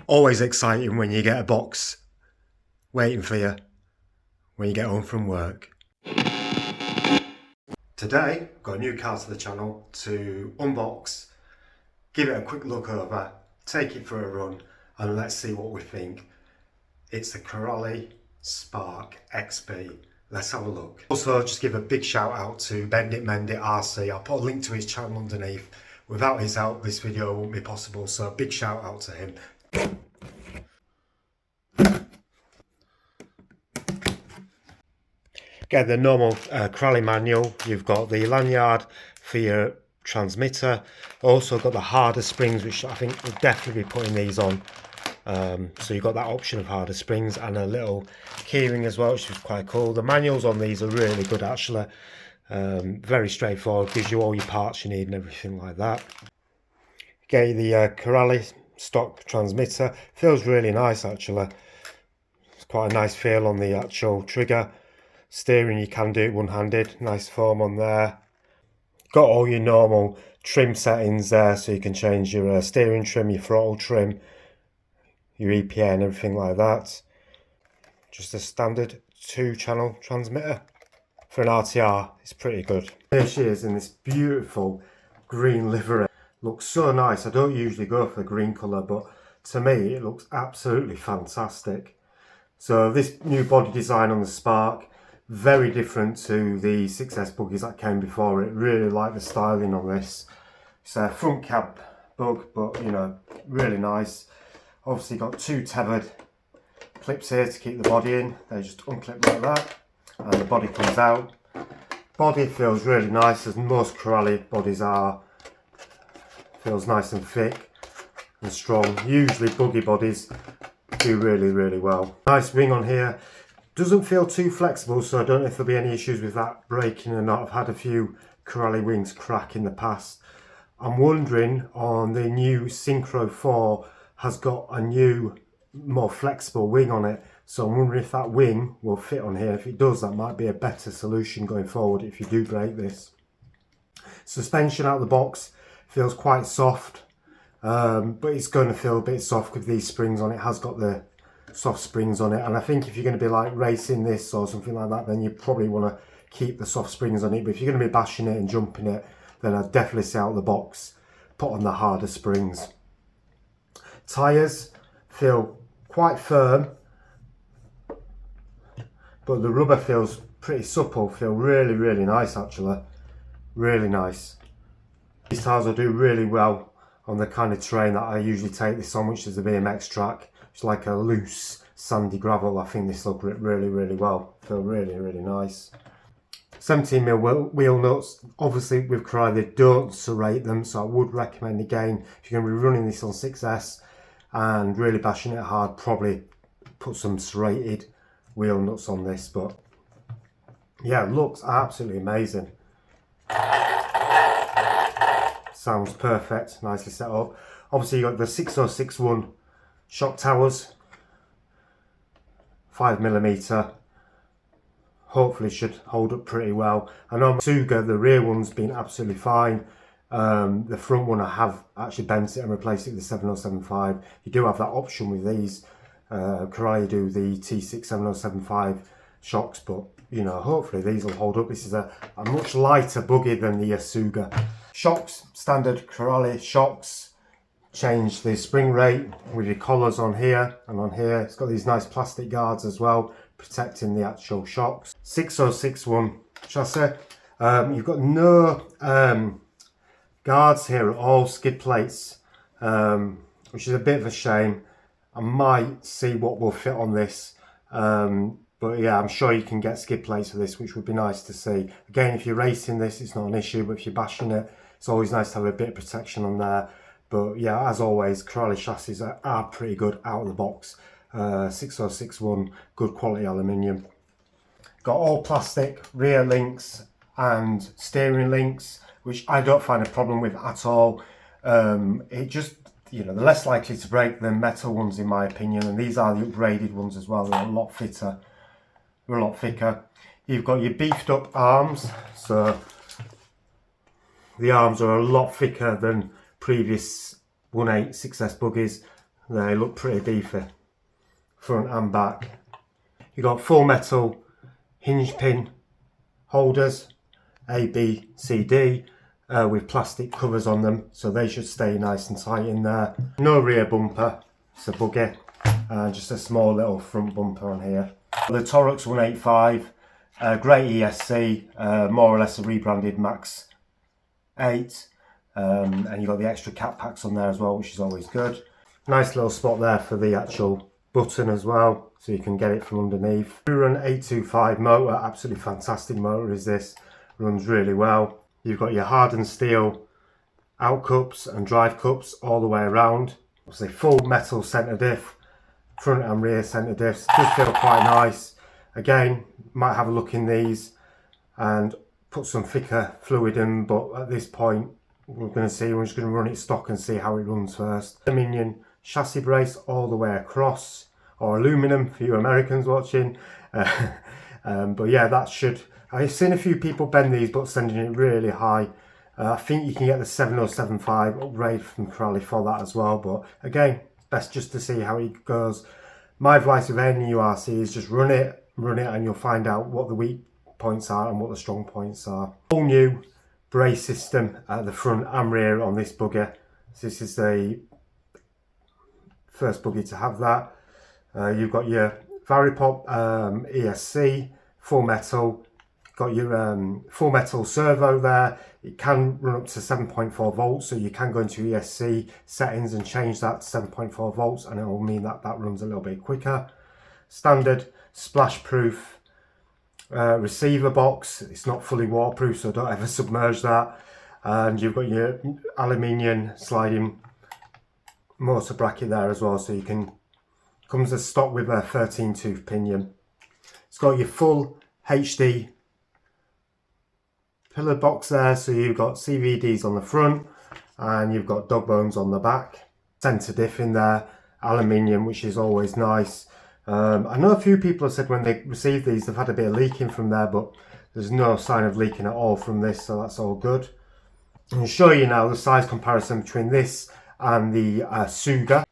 Always exciting when you get a box waiting for you when you get home from work. Today, I've got a new car to the channel to unbox, give it a quick look over, take it for a run, and let's see what we think. It's the Corolli Spark XB. Let's have a look. Also, just give a big shout out to Bend It Mend It RC. I'll put a link to his channel underneath. Without his help, this video wouldn't be possible, so big shout out to him. Get the normal Corolli manual. You've got the lanyard for your transmitter. Also got the harder springs, which I think we'll definitely be putting these on. So you've got that option of harder springs and a little keyring as well, which is quite cool. The manuals on these are really good actually. Very straightforward, gives you all your parts you need and everything like that. Get the Corolli stock transmitter. Feels really nice actually. It's quite a nice feel on the actual trigger. Steering, you can do it one-handed. Nice form on there. Got all your normal trim settings there, so you can change your steering trim, your throttle trim, your EPA and everything like that. Just a standard 2-channel transmitter. For an RTR, it's pretty good. Here she is in this beautiful green livery. Looks so nice. I don't usually go for the green colour, but to me it looks absolutely fantastic. So this new body design on the Spark, very different to the 6S buggies that came before it. Really like the styling on this. It's a front cab bug, but you know, really nice. Obviously got 2 tethered clips here to keep the body in. They just unclip like that and the body comes out. Body feels really nice, as most Corolli bodies are. Feels nice and thick and strong. Usually buggy bodies do really well. Nice ring on here. Doesn't feel too flexible, so I don't know if there'll be any issues with that breaking or not. I've had a few Corolli wings crack in the past. I'm wondering on the new Synchro 4 has got a new, more flexible wing on it. So I'm wondering if that wing will fit on here. If it does, that might be a better solution going forward if you do break this. Suspension out of the box feels quite soft, but it's going to feel a bit soft with these springs on it. It has got the soft springs on it, and I think if you're going to be like racing this or something like that, then you probably want to keep the soft springs on it. But if you're going to be bashing it and jumping it, then I'd definitely say out of the box put on the harder springs. Tyres feel quite firm, but the rubber feels pretty supple. Feel really nice actually, really nice. These tyres will do really well on the kind of terrain that I usually take this on, which is the BMX track. It's like a loose sandy gravel. I think this will grip really well. Feel really nice. 17mm wheel nuts. Obviously with Corolli they don't serrate them, so I would recommend again, if you're going to be running this on 6S and really bashing it hard, probably put some serrated wheel nuts on this. But yeah, looks absolutely amazing. Sounds perfect, nicely set up. Obviously you got the 6061 shock towers, 5mm. Hopefully should hold up pretty well. I know Suga, the rear one's been absolutely fine. The front one I have actually bent it and replaced it with the 7075. You do have that option with these. Corolli do the T6 7075 shocks, but you know, hopefully these will hold up. This is a much lighter buggy than the Suga. Shocks, standard Corolli shocks. Change the spring rate with your collars on here and on here. It's got these nice plastic guards as well, protecting the actual shocks. 6061 chassis. You've got no guards here at all, skid plates, which is a bit of a shame. I might see what will fit on this, but yeah, I'm sure you can get skid plates for this, which would be nice to see. Again, if you're racing this, it's not an issue, but if you're bashing it, it's always nice to have a bit of protection on there. But yeah, as always, Corolli chassis are pretty good out of the box. 6061, good quality aluminium. Got all plastic rear links and steering links, which I don't find a problem with at all. It just, you know, they're less likely to break than metal ones in my opinion, and these are the upgraded ones as well. They're a lot fitter, they're a lot thicker. You've got your beefed up arms, so the arms are a lot thicker than previous 1.8 6S buggies. They look pretty beefy, front and back. You've got full metal hinge pin holders, A, B, C, D, with plastic covers on them, so they should stay nice and tight in there. No rear bumper, it's a buggy, just a small little front bumper on here. The Torx 185, great ESC, more or less a rebranded Max 8, and you've got the extra cat packs on there as well, which is always good. Nice little spot there for the actual button as well, so you can get it from underneath. Run 825 motor, absolutely fantastic motor is this, runs really well. You've got your hardened steel out cups and drive cups all the way around. Obviously full metal centre diff, front and rear centre diffs, does feel quite nice. Again, might have a look in these and put some thicker fluid in, but at this point we're just going to run it stock and see how it runs first. Aluminium chassis brace all the way across, or aluminum for you Americans watching. But yeah, that should, I've seen a few people bend these but sending it really high. I think you can get the 7075 upgrade from Crowley for that as well, but again, best just to see how it goes. My advice with any URC is just run it and you'll find out what the weak points are and what the strong points are. All new brace system at the front and rear on this buggy. So this is the first buggy to have that. You've got your Varipop ESC, full metal, got your full metal servo there. It can run up to 7.4 volts, so you can go into ESC settings and change that to 7.4 volts, and it will mean that that runs a little bit quicker. Standard splash proof receiver box. It's not fully waterproof, so don't ever submerge that. And you've got your aluminium sliding motor bracket there as well, so you can, comes as stock with a 13 tooth pinion. It's got your full HD pillar box there, so you've got CVDs on the front and you've got dog bones on the back. Centre diff in there, aluminium, which is always nice. I know a few people have said when they received these they've had a bit of leaking from there, but there's no sign of leaking at all from this, so that's all good. I'm going to show you now the size comparison between this and the Asuga.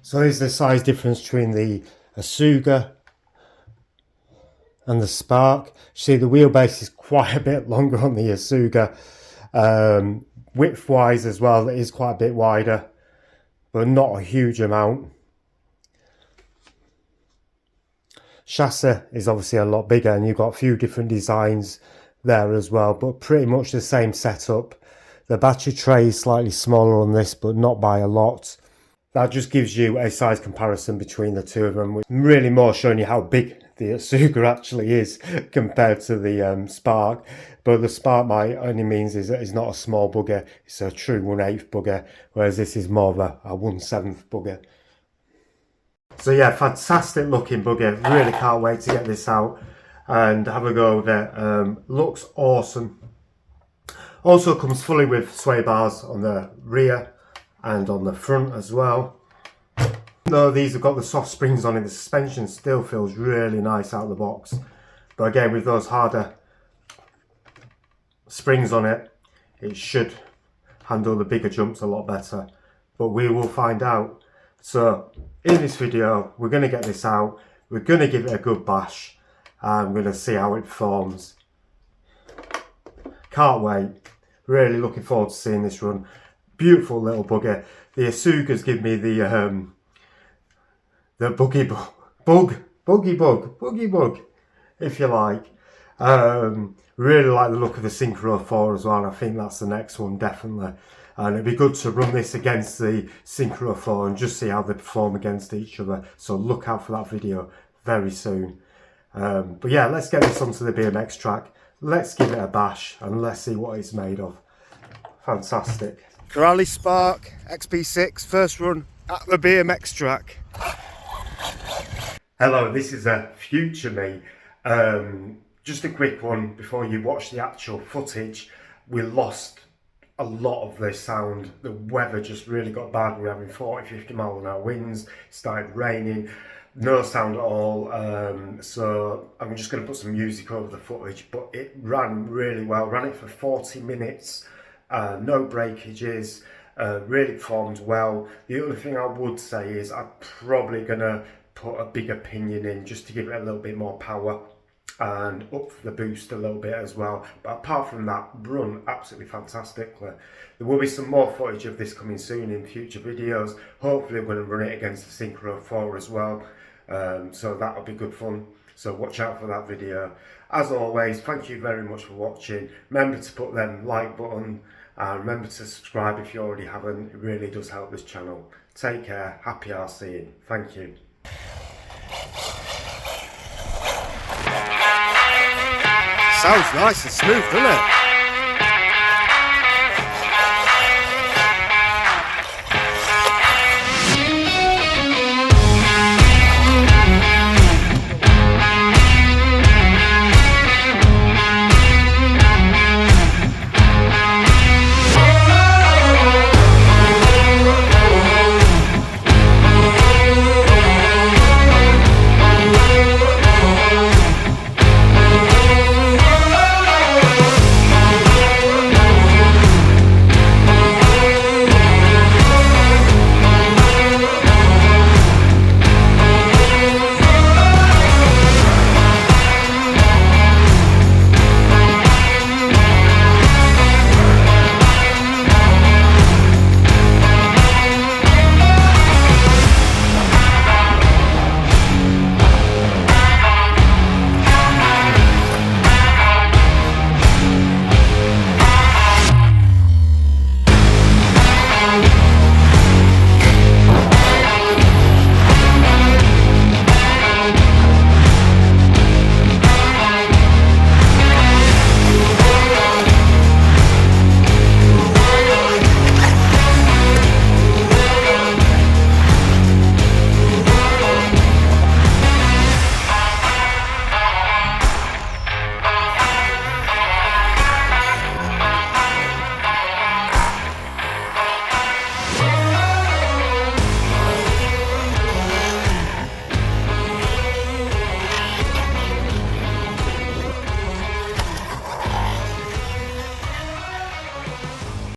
So here's the size difference between the Asuga and the Spark. You see the wheelbase is quite a bit longer on the Asuga. Width wise as well, it is quite a bit wider, but not a huge amount. Chassis is obviously a lot bigger, and you've got a few different designs there as well, but pretty much the same setup. The battery tray is slightly smaller on this, but not by a lot. That just gives you a size comparison between the two of them, which really more showing you how big the Asuga actually is compared to the Spark. But the Spark by any means is not a small bugger, it's a true 1/8 bugger, whereas this is more of a 1/7 bugger. So yeah, fantastic looking bugger, really can't wait to get this out and have a go with it. Looks awesome. Also comes fully with sway bars on the rear and on the front as well. Though these have got the soft springs on it, the suspension still feels really nice out of the box. But again, with those harder springs on it, it should handle the bigger jumps a lot better. But we will find out. So in this video, we're going to get this out. We're going to give it a good bash. And we're going to see how it performs. Can't wait. Really looking forward to seeing this run. Beautiful little bugger. The Asugas give me the buggy bug, if you like. Really like the look of the Synchro 4 as well, and I think that's the next one definitely. And it'd be good to run this against the Synchro 4 and just see how they perform against each other. So look out for that video very soon. But yeah, let's get this onto the BMX track. Let's give it a bash and let's see what it's made of. Fantastic. Crowley Spark XB6 first run at the BMX track. Hello, this is a future me. Just a quick one before you watch the actual footage. We lost a lot of the sound. The weather just really got bad. We were having 40-50 mile an hour winds. It started raining. No sound at all. So I'm just going to put some music over the footage. But it ran really well. Ran it for 40 minutes. No breakages. really performed well. The other thing I would say is I'm probably going to put a bigger pinion in just to give it a little bit more power and up the boost a little bit as well. But apart from that, run absolutely fantastically. There will be some more footage of this coming soon in future videos. Hopefully I'm going to run it against the Synchro 4 as well, so that'll be good fun. So watch out for that video. As always, thank you very much for watching. Remember to put them like button and remember to subscribe if you already haven't. It really does help this channel. Take care, happy RCing. Thank you. Sounds nice and smooth, doesn't it?